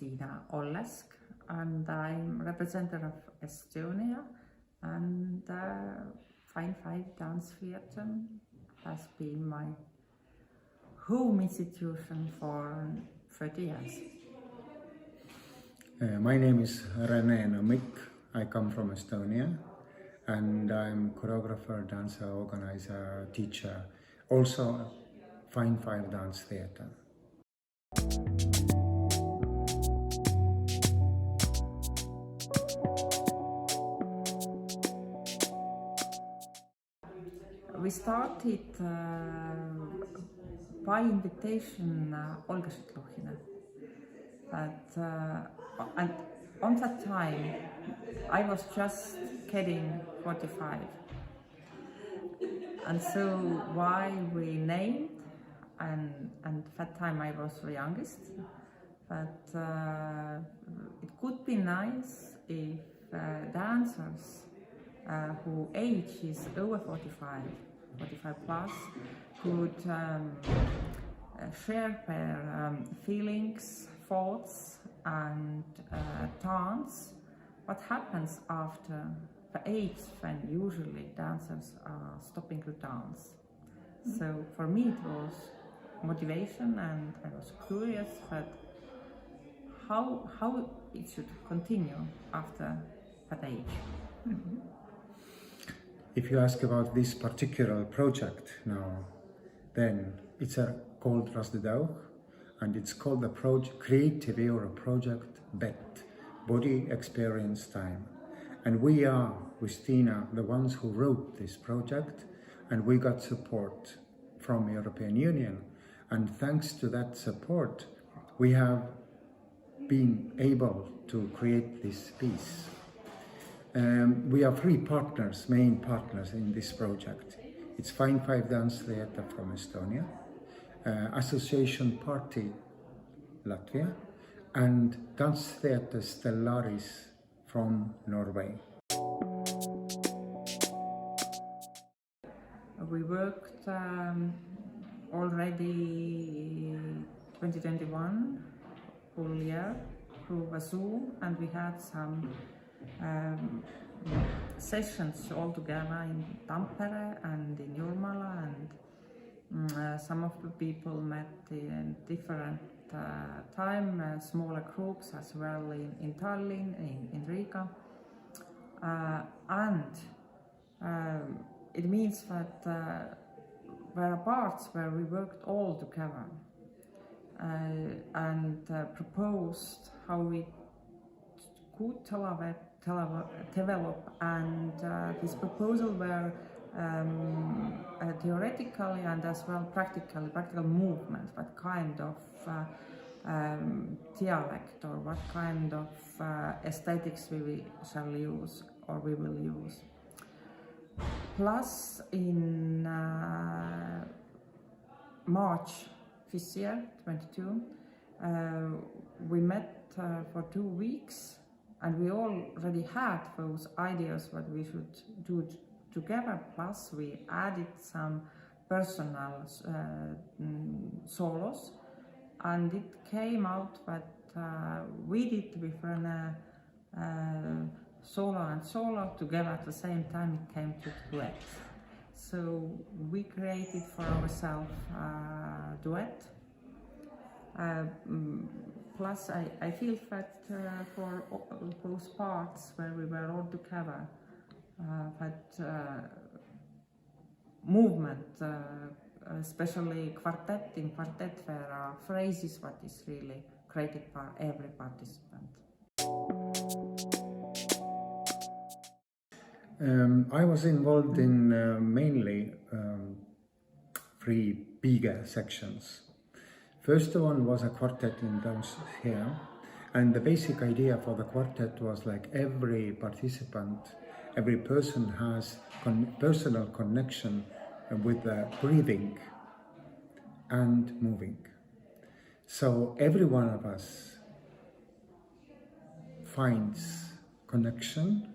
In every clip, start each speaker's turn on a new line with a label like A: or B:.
A: Tiina Olleskk, and I'm representative of Estonia, and Fine Five Dance Theatre has been my home institution for 30 years.
B: My name is Renee Nommik. I come from Estonia, and I'm choreographer, dancer, organizer, teacher, also Fine Five Dance Theatre.
A: We started by invitation Olleskk, and on that time I was just getting 45, and so why we named, and that time I was the youngest, but it could be nice if dancers who age is over 45 plus, could share their feelings, thoughts, and dance. What happens after the age when usually dancers are stopping to dance? So for me it was motivation, and I was curious that how it should continue after that age.
B: Mm-hmm. If you ask about this particular project now, then it's called Dejot, and it's called the Creative Euro Project BET, Body Experience Time. And we are, with Tiina, the ones who wrote this project, and we got support from European Union. And thanks to that support, we have been able to create this piece. We are three partners, main partners in this project. It's Fine Five Dance Theatre from Estonia, Association Party Latvia, and Dance Theatre Stellaris from Norway.
A: We worked already 2021 full year through Zoom, and we had some sessions all together in Tampere and in Jurmala, and some of the people met in different time, smaller groups as well in Tallinn, in Riga, and it means that there are parts where we worked all together and proposed how we could develop, and this proposal were theoretically and as well practical movements, what kind of dialect or what kind of aesthetics we shall use or we will use. Plus in March this year, 22, we met for 2 weeks, and we already had those ideas what we should do together, plus we added some personal solos, and it came out that we did with Renee solo and solo together at the same time. It came to duet. So we created for ourselves a duet. Plus I feel that for those parts where we were all together, that movement, especially in quartet, there are phrases what is really created by every participant.
B: I was involved in mainly 3 bigger sections. First one was a quartet in dance here, and the basic idea for the quartet was like every participant, every person has personal connection with the breathing and moving. So every one of us finds connection,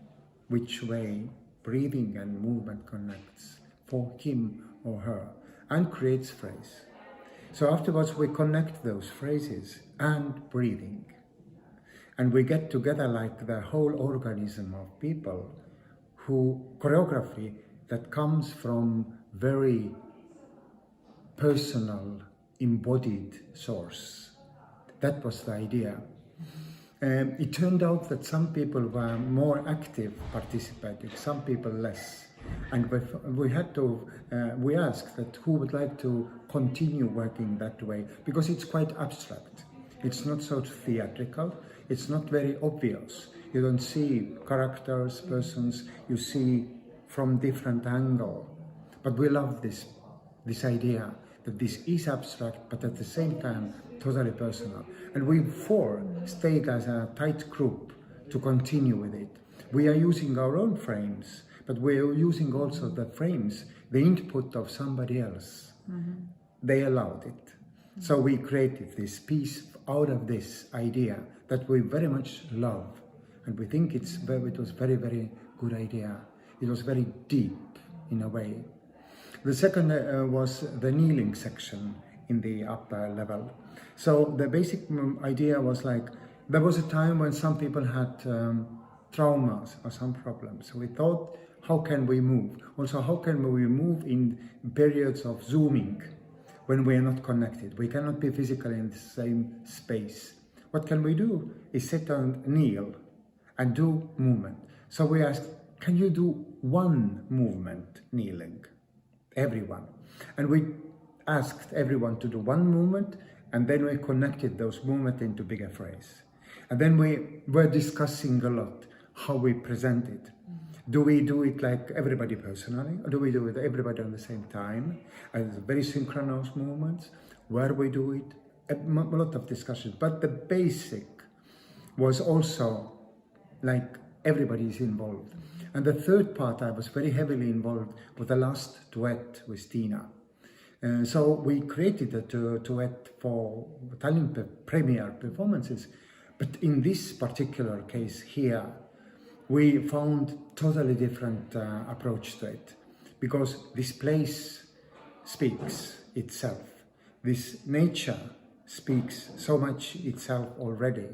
B: which way breathing and movement connects for him or her, and creates phrase. So afterwards we connect those phrases and breathing. and we get together like the whole organism of people who choreography that comes from very personal, embodied source. That was the idea. It turned out that some people were more active participating, some people less. And we asked that who would like to continue working that way, because it's quite abstract. It's not so theatrical, it's not very obvious. You don't see characters, persons, you see from different angle. But we love this idea that this is abstract, but at the same time, totally personal. And we four stayed as a tight group to continue with it. We are using our own frames, but we are using also the frames, the input of somebody else. They allowed it. So we created this piece out of this idea that we very much love. And we think it was very, very good idea. It was very deep in a way. The second was the kneeling section in the upper level. So the basic idea was like, there was a time when some people had traumas or some problems. So we thought, how can we move? Also, how can we move in periods of zooming when we are not connected? We cannot be physically in the same space. What can we do? Is sit and kneel and do movement. So we asked, can you do one movement kneeling? Everyone. And we asked everyone to do one movement, and then we connected those movements into bigger phrase. And then we were discussing a lot how we present it. Do we do it like everybody personally, or do we do it everybody at the same time? As very synchronous movements, where we do it, a lot of discussion. But the basic was also like everybody is involved. And the third part, I was very heavily involved with the last duet with Tiina. So we created a duet for Tallinn premiere performances. But in this particular case here, we found totally different approach to it. Because this place speaks itself. This nature speaks so much itself already.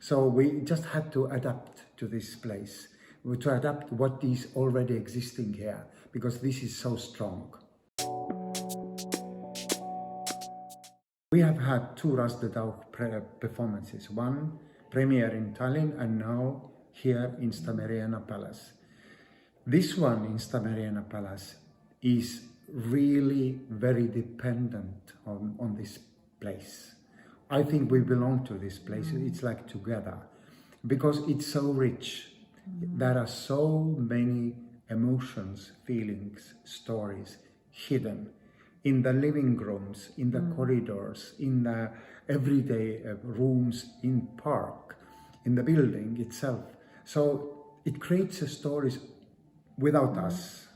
B: So we just had to adapt to this place, to adapt what is already existing here, because this is so strong. We have had two Ras de Dauch performances, one premiere in Tallinn and now here in Stameriana Palace. This one in Stameriana Palace is really very dependent on this place. I think we belong to this place, it's like together, because it's so rich. There are so many emotions, feelings, stories hidden in the living rooms, in the corridors, in the everyday rooms, in park, in the building itself. So it creates a stories without us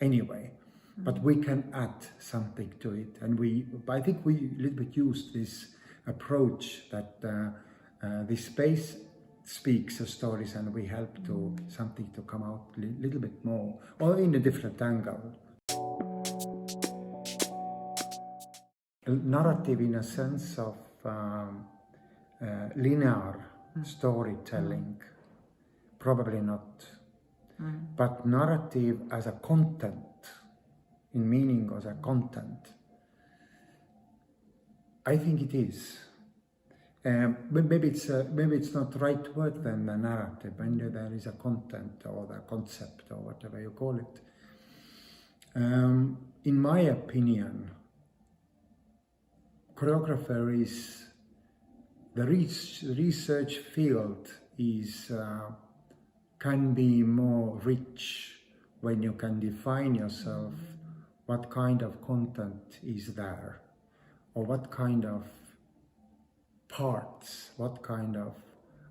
B: anyway, but we can add something to it. And I think we a little bit use this approach that this space speaks the stories, and we help to something to come out a little bit more, or in a different angle. A narrative in a sense of linear storytelling, probably not, but narrative as a content, in meaning as a content, I think it is. Maybe it's not the right word than the narrative, when there is a content or the concept or whatever you call it. In my opinion, choreographer is, the research field is, can be more rich when you can define yourself what kind of content is there, or what kind of parts, what kind of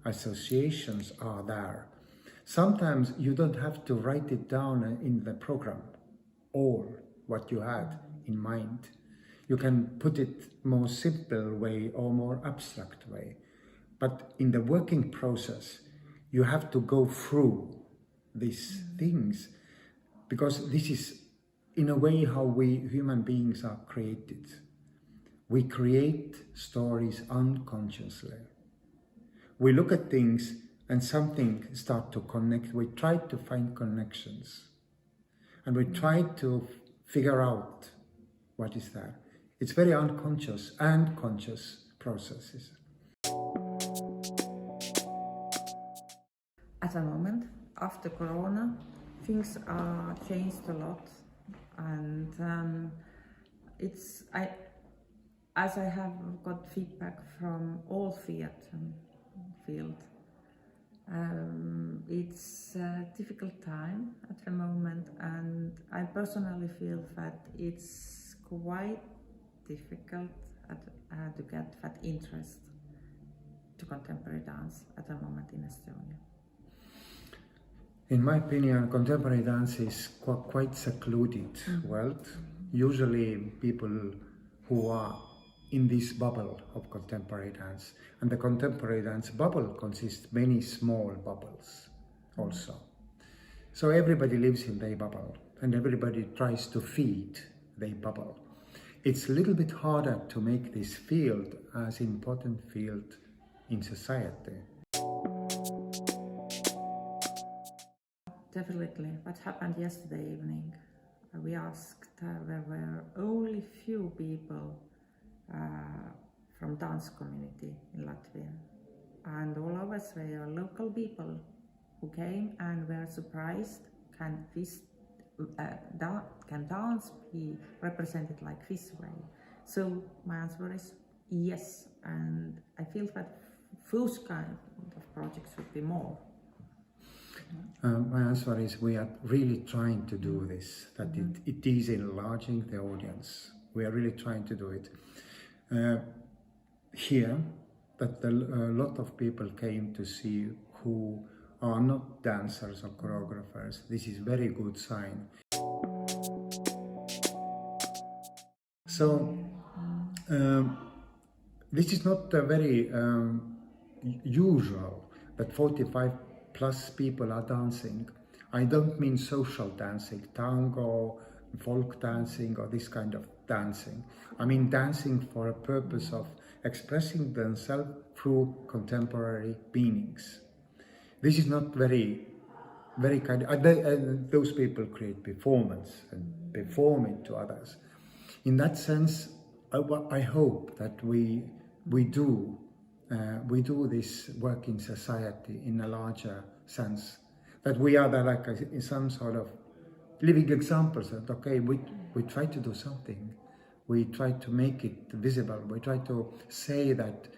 B: associations are there. Sometimes you don't have to write it down in the program, all what you had in mind. You can put it more simple way or more abstract way. But in the working process, you have to go through these things, because this is in a way how we human beings are created. We create stories unconsciously. We look at things and something start to connect. We try to find connections and we try to figure out what is there. It's very unconscious and conscious processes.
A: At the moment, after Corona, things are changed a lot, and as I have got feedback from all theatre field, it's a difficult time at the moment, and I personally feel that it's quite difficult to get that interest to contemporary dance at the moment in Estonia.
B: In my opinion, contemporary dance is quite secluded world. Usually people who are in this bubble of contemporary dance, and the contemporary dance bubble consists many small bubbles also. So everybody lives in their bubble and everybody tries to feed their bubble. It's a little bit harder to make this field as important field in society.
A: Definitely. What happened yesterday evening? We asked, there were only few people from dance community in Latvia, and all of us were local people who came and were surprised. Can dance be represented like this way? So my answer is yes, and I feel that those kind of projects should be more.
B: My answer is we are really trying to do this, that it is enlarging the audience. We are really trying to do it. Here, that a lot of people came to see who are not dancers or choreographers. This is very good sign. So, this is not very usual that 45 plus people are dancing. I don't mean social dancing, tango, folk dancing or this kind of dancing. I mean dancing for a purpose of expressing themselves through contemporary meanings. This is not very kind of, those people create performance and perform it to others. In that sense, I hope that we do this work in society in a larger sense, that we are like some sort of living examples that, okay, we try to do something, we try to make it visible, we try to say that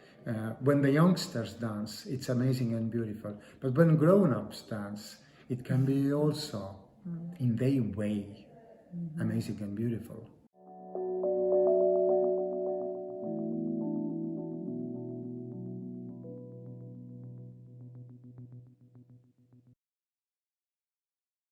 B: when the youngsters dance, it's amazing and beautiful, but when grown-ups dance, it can be also in their way amazing and beautiful.